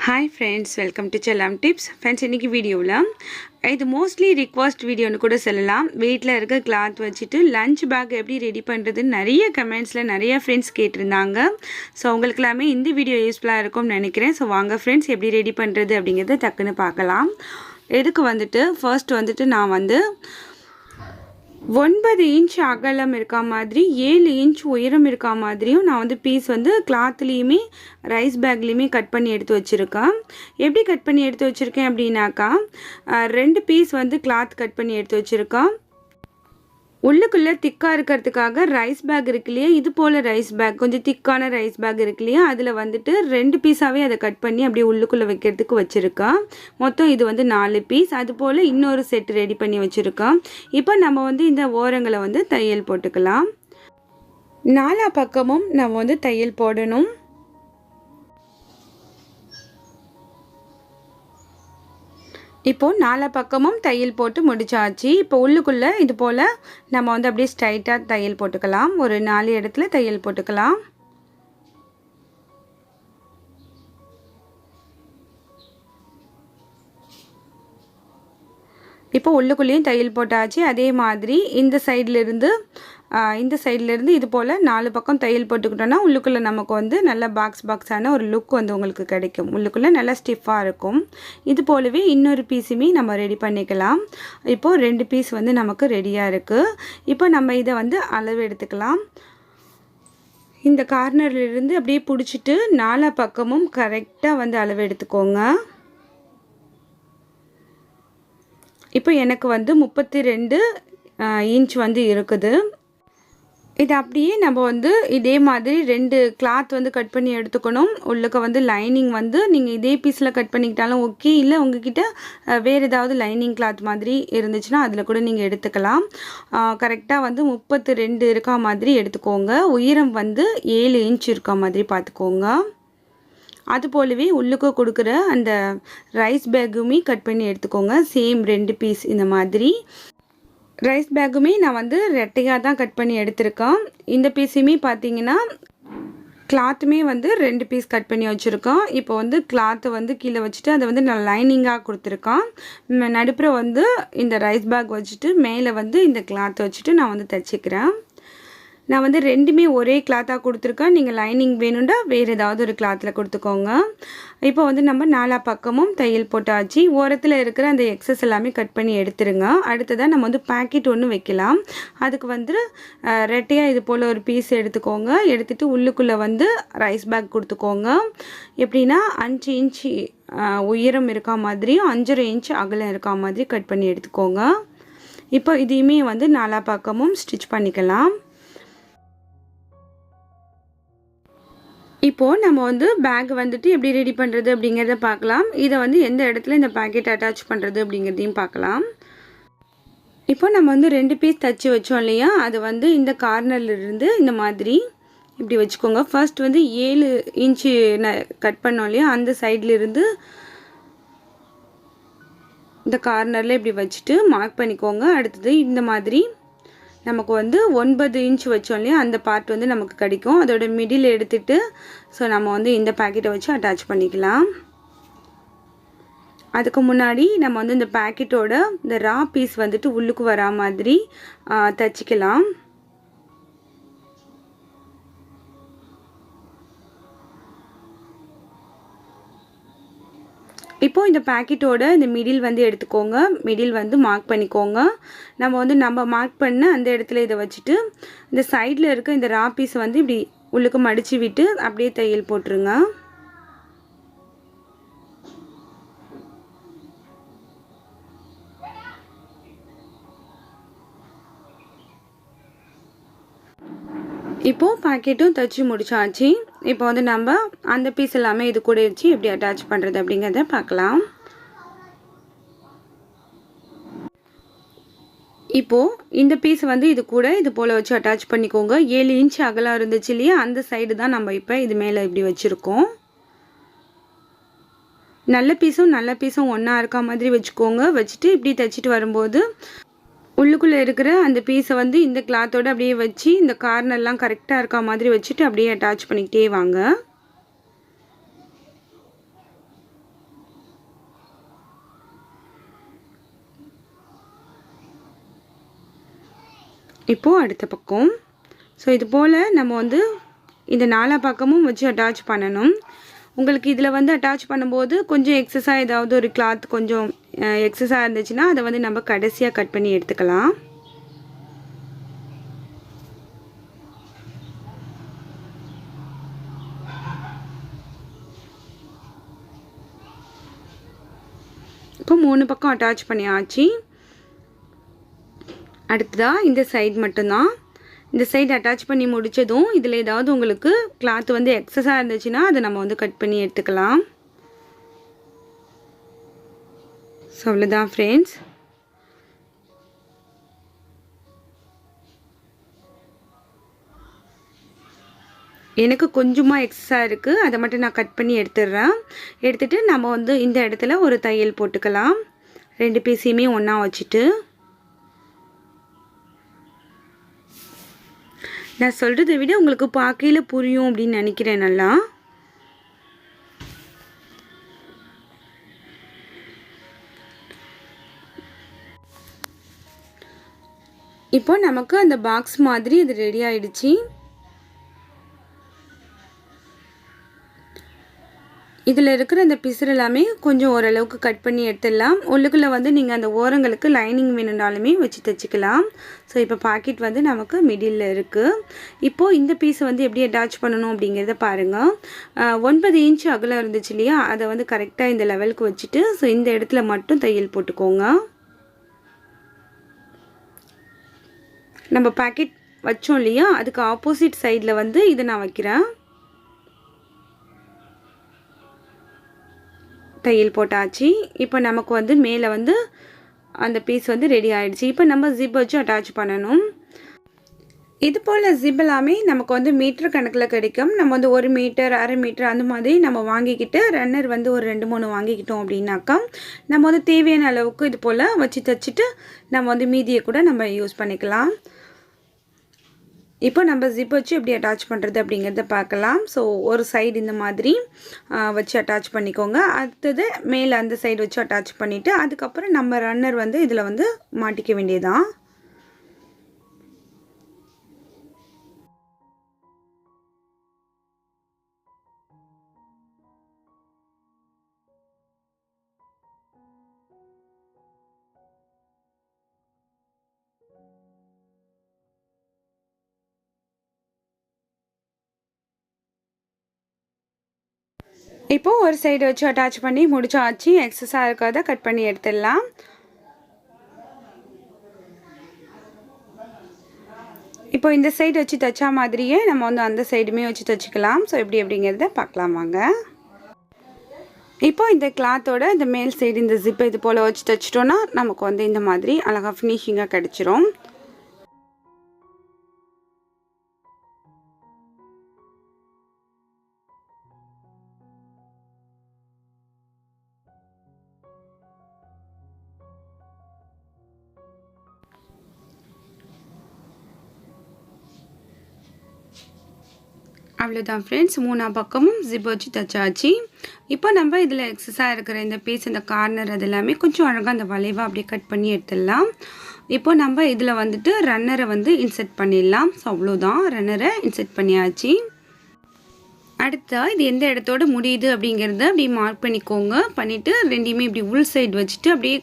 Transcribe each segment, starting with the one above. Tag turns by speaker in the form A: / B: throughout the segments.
A: Hi friends, welcome to Chellamtips. Friends, இன்னைக்கு வீடியோல இது மோஸ்ட்லி ரிக்வெஸ்ட் வீடியோன்னு கூட சொல்லலாம். வீட்டில் இருக்க கிளாத் வச்சுட்டு லஞ்ச் பேக் எப்படி ரெடி பண்ணுறதுன்னு நிறைய கமெண்ட்ஸில் நிறைய ஃப்ரெண்ட்ஸ் கேட்டிருந்தாங்க. ஸோ உங்களுக்கு எல்லாமே இந்த வீடியோ யூஸ்ஃபுல்லாக இருக்கும்னு நினைக்கிறேன். ஸோ வாங்க ஃப்ரெண்ட்ஸ், எப்படி ரெடி பண்ணுறது அப்படிங்கிறத டக்குன்னு பார்க்கலாம். இதுக்கு வந்துட்டு ஃபர்ஸ்ட் வந்துட்டு நான் வந்து 9 இன்ச் அகலம் இருக்கா மாதிரி 7 இன்ச் உயரம் இருக்கா மாதிரியும் நான் வந்து பீஸ் வந்து கிளாத்லேயுமே ரைஸ் பேக்லேயுமே கட் பண்ணி எடுத்து வச்சுருக்கேன். எப்படி கட் பண்ணி எடுத்து வச்சுருக்கேன் அப்படின்னாக்கா 2 பீஸ் வந்து கிளாத் கட் பண்ணி எடுத்து வச்சுருக்கேன். உள்ளுக்குள்ளே திக்காக இருக்கிறதுக்காக ரைஸ் பேக் இருக்கு இல்லையா, இது போல் ரைஸ் பேக் கொஞ்சம் திக்கான ரைஸ் பேக் இருக்கு இல்லையா, அதில் வந்துட்டு 2 பீஸாகவே அதை கட் பண்ணி அப்படியே உள்ளுக்குள்ளே வைக்கிறதுக்கு வச்சுருக்கேன். மொத்தம் இது வந்து 4 பீஸ். அது போல் இன்னொரு செட் ரெடி பண்ணி வச்சுருக்கேன். இப்போ நம்ம வந்து இந்த ஓரங்களை வந்து தையல் போட்டுக்கலாம். 4 பக்கமும் நம்ம வந்து தையல் போடணும். இப்போது 4 பக்கமும் தையல் போட்டு முடிச்சாச்சு. இப்போ உள்ளுக்குள்ளே இது போல் நம்ம வந்து அப்படியே ஸ்ட்ரைட்டாக தையல் போட்டுக்கலாம். ஒரு 4 இடத்துல தையல் போட்டுக்கலாம். இப்போ உள்ளுக்குள்ளேயும் தையல் போட்டாச்சு. அதே மாதிரி இந்த சைட்லேருந்து இது போல் 4 பக்கம் தையல் போட்டுக்கிட்டோன்னா உள்ளுக்குள்ளே நமக்கு வந்து நல்ல பாக்ஸான ஒரு லுக் வந்து உங்களுக்கு கிடைக்கும். உள்ளுக்குள்ளே நல்லா ஸ்டிஃபாக இருக்கும். இது போலவே இன்னொரு பீஸுமே நம்ம ரெடி பண்ணிக்கலாம். இப்போது 2 பீஸ் வந்து நமக்கு ரெடியாக இருக்குது. இப்போ நம்ம இதை வந்து அளவு எடுத்துக்கலாம். இந்த கார்னர்லேருந்து அப்படியே பிடிச்சிட்டு 4 பக்கமும் கரெக்டாக வந்து அளவு எடுத்துக்கோங்க. இப்போ எனக்கு வந்து 32 இன்ச் வந்து இருக்குது. இது அப்படியே நம்ம வந்து இதே மாதிரி 2 கிளாத் வந்து கட் பண்ணி எடுத்துக்கணும். உள்ளுக்க வந்து லைனிங் வந்து நீங்கள் இதே பீஸில் கட் பண்ணிக்கிட்டாலும் ஓகே, இல்லை உங்ககிட்ட வேறு ஏதாவது லைனிங் கிளாத் மாதிரி இருந்துச்சுன்னா அதில் கூட நீங்கள் எடுத்துக்கலாம். கரெக்டாக வந்து 32 இருக்கா மாதிரி எடுத்துக்கோங்க. உயரம் வந்து 7 இன்ச் இருக்கா மாதிரி பார்த்துக்கோங்க. அது போலவே உள்ளுக்கு கொடுக்குற அந்த ரைஸ் பேக்குமே கட் பண்ணி எடுத்துக்கோங்க. சேம் 2 பீஸ் இந்த மாதிரி. ரைஸ் பேக்குமே நான் வந்து ரெட்டையாக தான் கட் பண்ணி எடுத்திருக்கேன். இந்த பீஸுமே பார்த்தீங்கன்னா கிளாத்துமே வந்து 2 பீஸ் கட் பண்ணி வச்சுருக்கோம். இப்போ வந்து கிளாத்தை வந்து கீழே வச்சுட்டு அதை வந்து நான் லைனிங்காக கொடுத்துருக்கேன். நடுப்புற வந்து இந்த ரைஸ் பேக் வச்சுட்டு மேலே வந்து இந்த கிளாத்தை வச்சுட்டு நான் வந்து தைச்சிக்கிறேன். நான் வந்து 2மே ஒரே கிளாத்தாக கொடுத்துருக்கேன். நீங்கள் லைனிங் வேணும்னா வேறு ஏதாவது ஒரு கிளாத்தில் கொடுத்துக்கோங்க. இப்போ வந்து நம்ம 4 பக்கமும் தையல் போட்டாச்சு. ஓரத்தில் இருக்கிற அந்த எக்ஸஸ் எல்லாமே கட் பண்ணி எடுத்துருங்க. அடுத்ததாக நம்ம வந்து பாக்கெட் ஒன்று வைக்கலாம். அதுக்கு வந்து ரெட்டையாக இது போல் ஒரு பீஸ் எடுத்துக்கோங்க. எடுத்துகிட்டு உள்ளுக்குள்ளே வந்து ரைஸ் பேக் கொடுத்துக்கோங்க. எப்படின்னா 5 இன்ச்சு உயரம் இருக்கா மாதிரியும் 5.5 இன்ச் அகலம் இருக்கா மாதிரி கட் பண்ணி எடுத்துக்கோங்க. இப்போ இதையுமே வந்து 4 பக்கமும் ஸ்டிச் பண்ணிக்கலாம். இப்போது நம்ம வந்து பேக் வந்துட்டு எப்படி ரெடி பண்ணுறது அப்படிங்கிறத பார்க்கலாம். இதை வந்து எந்த இடத்துல இந்த பேக்கெட் அட்டாச் பண்ணுறது அப்படிங்கிறதையும் பார்க்கலாம். இப்போ நம்ம வந்து 2 பீஸ் தைச்சி வச்சோம் இல்லையா, அது வந்து இந்த கார்னர்லேருந்து இந்த மாதிரி இப்படி வச்சுக்கோங்க. ஃபர்ஸ்ட் வந்து 7 இன்ச்சு கட் பண்ணோம் இல்லையா, அந்த சைட்லேருந்து இந்த கார்னரில் இப்படி வச்சுட்டு மார்க் பண்ணிக்கோங்க. அடுத்தது இந்த மாதிரி நமக்கு வந்து 9 இன்ச் வச்சோம் இல்லையா, அந்த பார்ட் வந்து நமக்கு கிடைக்கும். அதோட மிடில் எடுத்துகிட்டு ஸோ நம்ம வந்து இந்த பேக்கெட்டை வச்சு அட்டாச் பண்ணிக்கலாம். அதுக்கு முன்னாடி நம்ம வந்து இந்த பேக்கெட்டோட இந்த ரா பீஸ் வந்துட்டு உள்ளுக்கு வரா மாதிரி தைச்சிக்கலாம். இப்போது இந்த பேக்கெட்டோட இந்த மிடில் வந்து எடுத்துக்கோங்க. மிடில் வந்து மார்க் பண்ணிக்கோங்க. நம்ம மார்க் பண்ண அந்த இடத்துல இதை வச்சுட்டு இந்த சைடில் இருக்க இந்த ரா பீஸ் வந்து இப்படி உள்ளுக்கு மடித்து விட்டு அப்படியே தையல் போட்டுருங்க. இப்போது பேக்கெட்டும் தைச்சி முடிச்சாச்சு. இப்போ வந்து நம்ம அந்த பீஸ் எல்லாமே இது கூட வச்சு எப்படி அட்டாச் பண்ணுறது அப்படிங்கிறத பார்க்கலாம். இப்போது இந்த பீஸ் வந்து இது கூட இது போல் வச்சு அட்டாச் பண்ணிக்கோங்க. 7 இன்ச் அகலம் இருந்துச்சு இல்லையா, அந்த சைடு தான் நம்ம இப்போ இது மேலே இப்படி வச்சுருக்கோம். நல்ல பீஸும் ஒன்றா இருக்க மாதிரி வச்சுக்கோங்க. வச்சுட்டு இப்படி தைச்சிட்டு வரும்போது உள்ளுக்குள்ளே இருக்கிற அந்த பீஸை வந்து இந்த கிளாத்தோடு அப்படியே வச்சு இந்த கார்னர்லாம் கரெக்டாக இருக்க மாதிரி வச்சுட்டு அப்படியே அட்டாச் பண்ணிக்கிட்டே வாங்க. இப்போது அடுத்த பக்கம். ஸோ இது போல் நம்ம வந்து இந்த 4 பக்கமும் வச்சு அட்டாச் பண்ணணும். உங்களுக்கு இதில் வந்து அட்டாச் பண்ணும்போது கொஞ்சம் எக்ஸஸாக ஏதாவது ஒரு கிளாத் கொஞ்சம் எக்ஸஸாக இருந்துச்சுன்னா அதை வந்து நம்ம கடைசியாக கட் பண்ணி எடுத்துக்கலாம். இப்போ 3 பக்கம் அட்டாச் பண்ணியாச்சு. அடுத்ததாக இந்த சைடு மட்டும்தான். இந்த சைடு அட்டாச் பண்ணி முடித்ததும் இதில் ஏதாவது உங்களுக்கு கிளாத் வந்து எக்ஸஸாக இருந்துச்சுன்னா அதை நம்ம வந்து கட் பண்ணி எடுத்துக்கலாம். ஸோ அவ்வளோதான் ஃப்ரெண்ட்ஸ். எனக்கு கொஞ்சமாக எக்ஸஸாக இருக்குது, அதை மட்டும் நான் கட் பண்ணி எடுத்துடுறேன். எடுத்துகிட்டு நம்ம வந்து இந்த இடத்துல ஒரு தையல் போட்டுக்கலாம். 2 பீஸையுமே ஒன்றா வச்சுட்டு. நான் சொல்கிறத விட உங்களுக்கு பார்க்கையில் புரியும் அப்படின்னு நினைக்கிறேன் நல்லா. இப்போ நமக்கு அந்த பாக்ஸ் மாதிரி இது ரெடி ஆயிடுச்சு. இதில் இருக்கிற அந்த பிசுறு எல்லாமே கொஞ்சம் ஓரளவுக்கு கட் பண்ணி எடுத்துடலாம். உள்ளுக்குள்ளே வந்து நீங்கள் அந்த ஓரங்களுக்கு லைனிங் வேணுனாலுமே வச்சு தைச்சிக்கலாம். ஸோ இப்போ பாக்கெட் வந்து நமக்கு மிடில் இருக்குது. இப்போது இந்த பீஸை வந்து எப்படி அட்டாச் பண்ணணும் அப்படிங்கிறத பாருங்கள். 9 இன்ச் அகலம் இருந்துச்சு இல்லையா, அதை வந்து கரெக்டாக இந்த லெவலுக்கு வச்சுட்டு ஸோ இந்த இடத்துல மட்டும் தையல் போட்டுக்கோங்க. நம்ம பாக்கெட் வச்சோம் இல்லையா, அதுக்கு ஆப்போசிட் சைடில் வந்து இதை நான் வைக்கிறேன். தையல் போட்டாச்சு. இப்போ நமக்கு வந்து மேலே வந்து அந்த பீஸ் வந்து ரெடி ஆகிடுச்சு. இப்போ நம்ம ஜிப் வச்சு அட்டாச் பண்ணணும். இது போல் ஜிப் எல்லாமே நமக்கு வந்து மீட்டர் கணக்கில் கிடைக்கும். நம்ம வந்து 1 மீட்டர் 1/2 மீட்டர் அந்த மாதிரி நம்ம வாங்கிக்கிட்டு ரன்னர் வந்து ஒரு 2-3 வாங்கிக்கிட்டோம் அப்படின்னாக்கா நம்ம வந்து தேவையான அளவுக்கு இது போல் வச்சு தைச்சிட்டு நம்ம வந்து மீதியை கூட நம்ம யூஸ் பண்ணிக்கலாம். இப்போ நம்ம ஜிப் வச்சு எப்படி அட்டாச் பண்ணுறது அப்படிங்கிறத பார்க்கலாம். ஸோ ஒரு சைடு இந்த மாதிரி வச்சு அட்டாச் பண்ணிக்கோங்க. அடுத்தது மேலே அந்த சைடு வச்சு அட்டாச் பண்ணிவிட்டு அதுக்கப்புறம் நம்ம ரன்னர் வந்து இதில் வந்து மாட்டிக்க வேண்டியதான். இப்போது ஒரு சைடு வச்சு அட்டாச் பண்ணி முடிச்சாச்சு. எக்ஸஸாக இருக்கிறத கட் பண்ணி எடுத்துடலாம். இப்போ இந்த சைடு வச்சு தைச்சா மாதிரியே நம்ம வந்து அந்த சைடுமே வச்சு தைச்சிக்கலாம். ஸோ எப்படி எப்படிங்கிறத பார்க்கலாம் வாங்க. இப்போ இந்த கிளாத்தோட இந்த மேல் சைடு இந்த ஜிப்பை இது போல் வச்சு தைச்சிட்டோன்னா நமக்கு வந்து இந்த மாதிரி அழகாக ஃபினிஷிங்காக கிடச்சிரும். அவ்வளோதான் ஃப்ரெண்ட்ஸ், 3 பக்கமும் ஜிப் வச்சு தைச்சாச்சு. இப்போ நம்ம இதில் எக்ஸஸாக இருக்கிற இந்த பீஸ் இந்த கார்னர் அது எல்லாமே கொஞ்சம் அழகாக அந்த வளைவாக அப்படியே கட் பண்ணி எடுத்துடலாம். இப்போ நம்ம இதில் வந்துட்டு ரன்னரை வந்து இன்செர்ட் பண்ணிடலாம். ஸோ அவ்வளோதான், ரன்னரை இன்செர்ட் பண்ணியாச்சு. அடுத்தா இது எந்த இடத்தோட முடியுது அப்படிங்கிறத அப்படி மார்க் பண்ணிக்கோங்க. பண்ணிவிட்டு ரெண்டையுமே இப்படி உள் சைடு வச்சுட்டு அப்படியே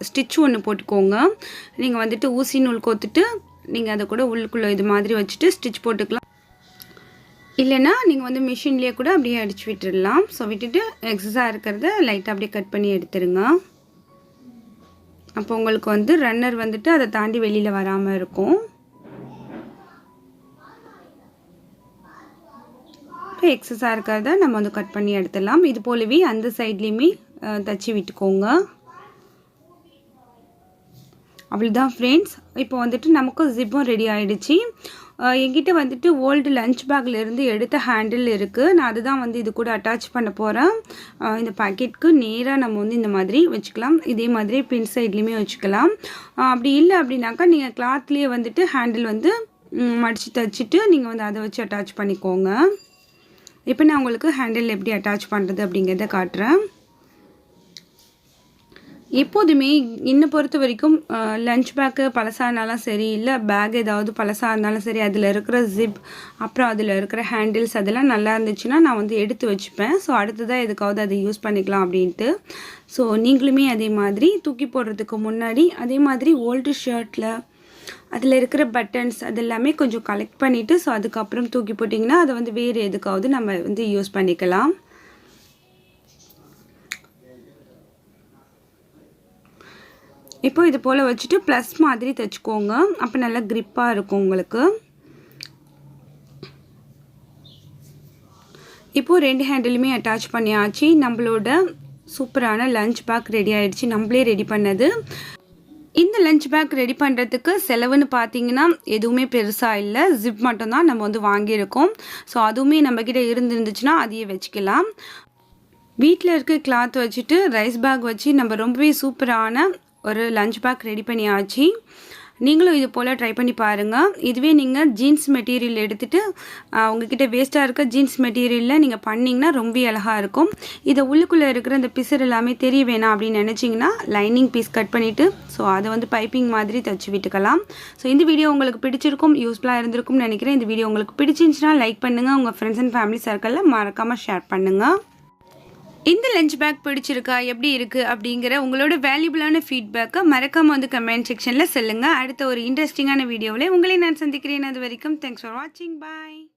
A: ஸ்டிச் ஒன்று போட்டுக்கோங்க. நீங்கள் வந்துட்டு ஊசி நூல் கோத்துட்டு நீங்கள் அதை கூட உள்ளுக்குள்ளே இது மாதிரி வச்சுட்டு ஸ்டிச் போட்டுக்கலாம். இல்லைன்னா நீங்கள் வந்து மிஷின்லேயே கூட அப்படியே அடித்து விட்டுடலாம். ஸோ விட்டுட்டு எக்ஸஸாக இருக்கிறத லைட்டாக அப்படியே கட் பண்ணி எடுத்துருங்க. அப்போ உங்களுக்கு வந்து ரன்னர் வந்துட்டு அதை தாண்டி வெளியில் வராமல் இருக்கும். இப்போ எக்ஸஸாக இருக்கிறத நம்ம வந்து கட் பண்ணி எடுத்துடலாம். இது போலவே அந்த சைட்லேயுமே தச்சு விட்டுக்கோங்க. அவ்வளோதான் ஃப்ரெண்ட்ஸ். இப்போ வந்துட்டு நமக்கு ஜிப்பும் ரெடி ஆகிடுச்சு. என்கிட்ட வந்துட்டு ஓல்டு லஞ்ச் பேக்லேருந்து எடுத்த ஹேண்டில் இருக்குது. நான் அதுதான் வந்து இது கூட அட்டாச் பண்ண போகிறேன். இந்த பாக்கெட்டுக்கு நேராக நம்ம வந்து இந்த மாதிரி வச்சுக்கலாம். இதே மாதிரி பின் சைட்லேயுமே வச்சுக்கலாம். அப்படி இல்லை அப்படின்னாக்கா நீங்கள் கிளாத்லேயே வந்துட்டு ஹேண்டில் வந்து மடித்து தைச்சிட்டு நீங்கள் வந்து அதை வச்சு அட்டாச் பண்ணிக்கோங்க. இப்போ நான் உங்களுக்கு ஹேண்டில் எப்படி அட்டாச் பண்ணுறது அப்படிங்கிறத காட்டுறேன். எப்போதுமே என்னை பொறுத்த வரைக்கும் லஞ்ச் பேக்கு பழசாக இருந்தாலும் சரி, இல்லை பேக் ஏதாவது பழசாக இருந்தாலும் சரி, அதில் இருக்கிற ஜிப், அப்புறம் அதில் இருக்கிற ஹேண்டில்ஸ் அதெல்லாம் நல்லா இருந்துச்சுன்னா நான் வந்து எடுத்து வச்சுப்பேன். ஸோ அடுத்ததாக எதுக்காவது அதை யூஸ் பண்ணிக்கலாம் அப்படின்ட்டு. ஸோ நீங்களுமே அதே மாதிரி தூக்கி போடுறதுக்கு முன்னாடி அதே மாதிரி ஓல்டு ஷர்ட்டில் அதில் இருக்கிற பட்டன்ஸ் அது எல்லாமே கொஞ்சம் கலெக்ட் பண்ணிவிட்டு ஸோ அதுக்கப்புறம் தூக்கி போட்டிங்கன்னா அதை வந்து வேறு எதுக்காவது நம்ம வந்து யூஸ் பண்ணிக்கலாம். இப்போ இது போல் வச்சுட்டு ப்ளஸ் மாதிரி தைச்சிக்கோங்க. அப்போ நல்லா க்ரிப்பாக இருக்கும் உங்களுக்கு. இப்போது 2 ஹேண்டிலுமே அட்டாச் பண்ணியாச்சு. நம்மளோட சூப்பரான லஞ்ச் பேக் ரெடி ஆகிடுச்சு. நம்மளே ரெடி பண்ணது. இந்த லஞ்ச் பேக் ரெடி பண்ணுறதுக்கு செலவுன்னு பார்த்தீங்கன்னா எதுவுமே பெருசாக இல்லை. ஜிப் மட்டும்தான் நம்ம வந்து வாங்கியிருக்கோம். ஸோ அதுவுமே நம்மக்கிட்ட இருந்துருந்துச்சுன்னா அதையே வச்சுக்கலாம். வீட்டில் இருக்க கிளாத் வச்சுட்டு ரைஸ் பேக் வச்சு நம்ம ரொம்பவே சூப்பரான ஒரு லஞ்ச் பேக் ரெடி பண்ணியாச்சு. நீங்களும் இது போல் ட்ரை பண்ணி பாருங்கள். இதுவே நீங்கள் ஜீன்ஸ் மெட்டீரியல் எடுத்துகிட்டு உங்கள்கிட்ட வேஸ்ட்டாக இருக்க ஜீன்ஸ் மெட்டீரியலில் நீங்கள் பண்ணிங்கன்னா ரொம்ப அழகாக இருக்கும். இதை உள்ளுக்குள்ளே இருக்கிற இந்த பிசர் எல்லாமே தெரிய வேணாம் அப்படின்னு நினச்சிங்கன்னா லைனிங் பீஸ் கட் பண்ணிவிட்டு ஸோ அதை வந்து பைப்பிங் மாதிரி தைச்சி விட்டுக்கலாம். ஸோ இந்த வீடியோ உங்களுக்கு பிடிச்சிருக்கும், யூஸ்ஃபுல்லாக இருந்திருக்கும்னு நினைக்கிறேன். இந்த வீடியோ உங்களுக்கு பிடிச்சிருந்துச்சுன்னா லைக் பண்ணுங்கள். உங்கள் ஃப்ரெண்ட்ஸ் அண்ட் ஃபேமிலி சர்க்கிளில் மறக்காமல் ஷேர் பண்ணுங்கள். இந்த லஞ்ச் பேக் பிடிச்சிருக்கா, எப்படி இருக்குது அப்படிங்கிற உங்களோட வேல்யூபிளான ஃபீட்பேக்கை மறக்காமல் வந்து கமெண்ட் செக்ஷனில் சொல்லுங்கள். அடுத்த ஒரு இன்ட்ரெஸ்டிங்கான வீடியோவில் உங்களை நான் சந்திக்கிறேன். அது வரைக்கும் தேங்க்ஸ் ஃபார் வாட்சிங். பாய்.